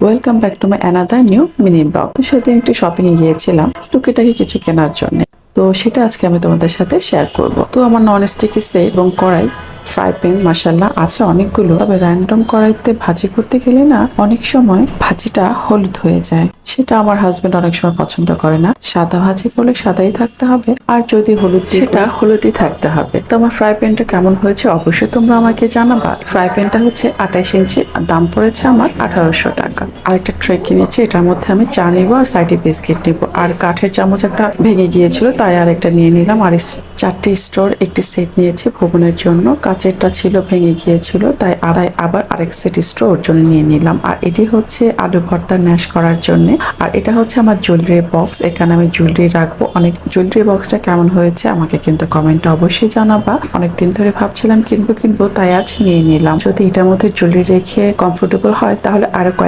Welcome back to my another new mini blog. তো সেদিন একটু শপিং এ গিয়েছিলাম টুকিটাকি কিছু কেনার জন্য। তো সেটা আজকে আমি তোমাদের সাথে শেয়ার করব। তো আমার নন স্টিকি সেট এবং কড়াই, ফ্রাই প্যান মাশাআল্লাহ আছে অনেকগুলো। তবে র্যান্ডম কড়াইতে ভাজি করতে গেলে না অনেক সময় ভাজিটা হলুদ হয়ে যায়। সেটা আমার হাজবেন্ড অনেক সময় পছন্দ করে না। সাদা ভাজি করলে সাদাই থাকতে হবে, আর যদি হলুদ দিয়ে সেটা হলুদই থাকতে হবে। তো আমার ফ্রাই প্যানটা কেমন হয়েছে অবশ্যই তোমরা আমাকে জানাবা। ফ্রাই প্যানটা হচ্ছে 28 ইঞ্চি, দাম পড়েছে আমার 1800 টাকা। আর একটা ট্রে কিনেছি, এটার মধ্যে আমি চা নিবো আর সাইডে বিস্কিট নিবো। আর কাঠের চামচ একটা ভেঙে গিয়েছিল, তাই আর একটা নিয়ে নিলাম। আর 4টি স্টোর একটি সেট নিয়েছি ভুবনের জন্য। কাচেরটা ছিল ভেঙে গিয়েছিল, তাই আবার আরেক সেট স্টোর ওর জন্য নিয়ে নিলাম। আর এটি হচ্ছে আলু ভর্তা ন্যাশ করার জন্য। আর এটা হচ্ছে আমার জুয়েলারি বক্স, এখানে আমি জুয়েলারি রাখবো। অনেক জুয়েলারি বক্সটা কেমন হয়েছে আমাকে কিন্তু কমেন্টে অবশ্যই জানাবা। অনেকদিন ধরে ভাবছিলাম কিনবো, তাই আজ নিয়ে নিলাম। যদি এটার মধ্যে জুয়েলারি রেখে কমফোর্টেবল হয় তাহলে আরো